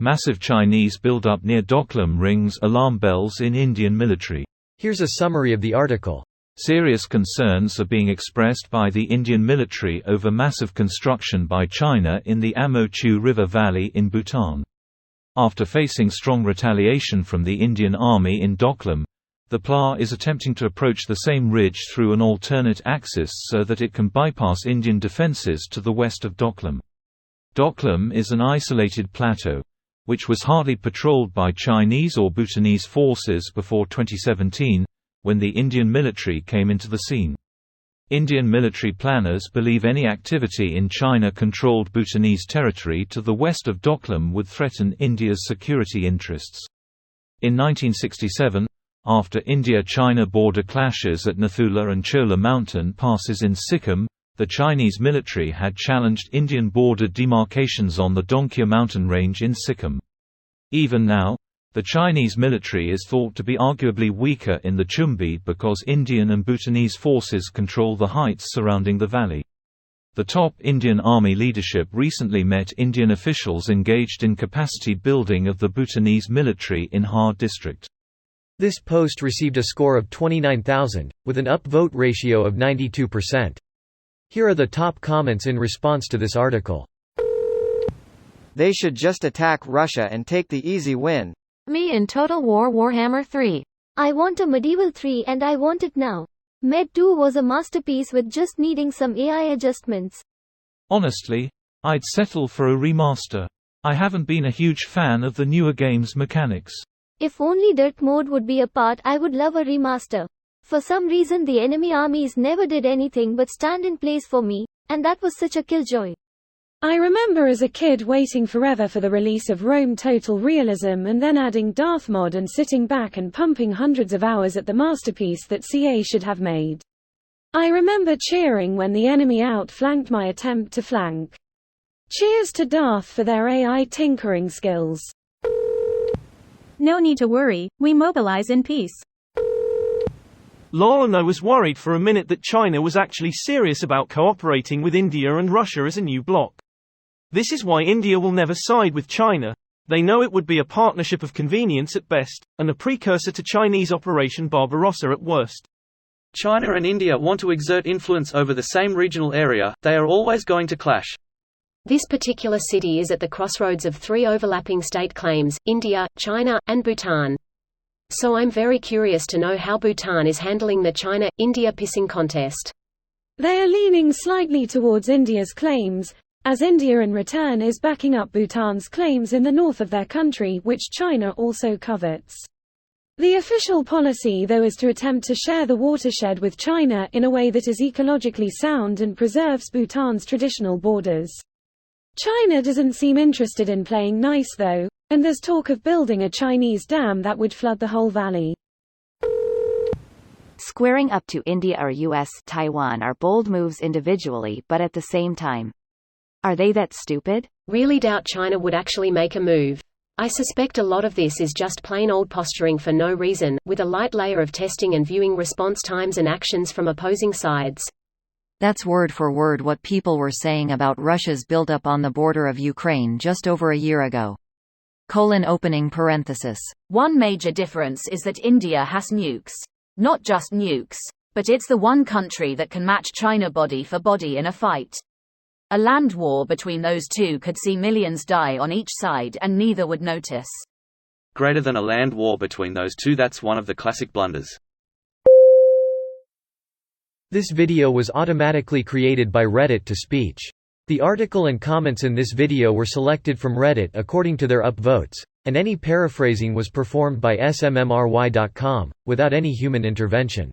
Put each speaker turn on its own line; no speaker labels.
Massive Chinese buildup near Doklam rings alarm bells in Indian military.
Here's a summary of the article.
Serious concerns are being expressed by the Indian military over massive construction by China in the Amochu River Valley in Bhutan. After facing strong retaliation from the Indian Army in Doklam, the PLA is attempting to approach the same ridge through an alternate axis so that it can bypass Indian defences to the west of Doklam. Doklam is an isolated plateau, which was hardly patrolled by Chinese or Bhutanese forces before 2017, when the Indian military came into the scene. Indian military planners believe any activity in China-controlled Bhutanese territory to the west of Doklam would threaten India's security interests. In 1967, after India-China border clashes at Nathula and Chola mountain passes in Sikkim, the Chinese military had challenged Indian border demarcations on the Dongkya mountain range in Sikkim. Even now, the Chinese military is thought to be arguably weaker in the Chumbi because Indian and Bhutanese forces control the heights surrounding the valley. The top Indian Army leadership recently met Indian officials engaged in capacity building of the Bhutanese military in Har district.
This post received a score of 29,000, with an upvote ratio of 92%. Here are the top comments in response to this article.
They should just attack Russia and take the easy win.
Me in Total War Warhammer 3. I want a Medieval 3 and I want it now. Med 2 was a masterpiece with just needing some AI adjustments.
Honestly, I'd settle for a remaster. I haven't been a huge fan of the newer game's mechanics.
If only Dirt mode would be a part, I would love a remaster. For some reason the enemy armies never did anything but stand in place for me, and that was such a killjoy.
I remember as a kid waiting forever for the release of Rome Total Realism and then adding Darth Mod and sitting back and pumping hundreds of hours at the masterpiece that CA should have made. I remember cheering when the enemy outflanked my attempt to flank. Cheers to Darth for their AI tinkering skills.
No need to worry, we mobilize in peace.
Lol, and I was worried for a minute that China was actually serious about cooperating with India and Russia as a new bloc. This is why India will never side with China. They know it would be a partnership of convenience at best, and a precursor to Chinese Operation Barbarossa at worst.
China and India want to exert influence over the same regional area, they are always going to clash.
This particular city is at the crossroads of three overlapping state claims, India, China, and Bhutan. So I'm very curious to know how Bhutan is handling the China-India pissing contest.
They are leaning slightly towards India's claims, as India in return is backing up Bhutan's claims in the north of their country, which China also covets. The official policy though is to attempt to share the watershed with China in a way that is ecologically sound and preserves Bhutan's traditional borders. China doesn't seem interested in playing nice though, and there's talk of building a Chinese dam that would flood the whole valley.
Squaring up to India or US, Taiwan are bold moves individually but at the same time. Are they that stupid?
Really doubt China would actually make a move. I suspect a lot of this is just plain old posturing for no reason, with a light layer of testing and viewing response times and actions from opposing sides.
That's word for word what people were saying about Russia's buildup on the border of Ukraine just over a year ago. Opening parenthesis.
One major difference is that India has nukes. Not just nukes, but it's the one country that can match China body for body in a fight. A land war between those two could see millions die on each side and neither would notice.
Greater than a land war between those two, that's one of the classic blunders.
This video was automatically created by Reddit to speech. The article and comments in this video were selected from Reddit according to their upvotes, and any paraphrasing was performed by smmry.com, without any human intervention.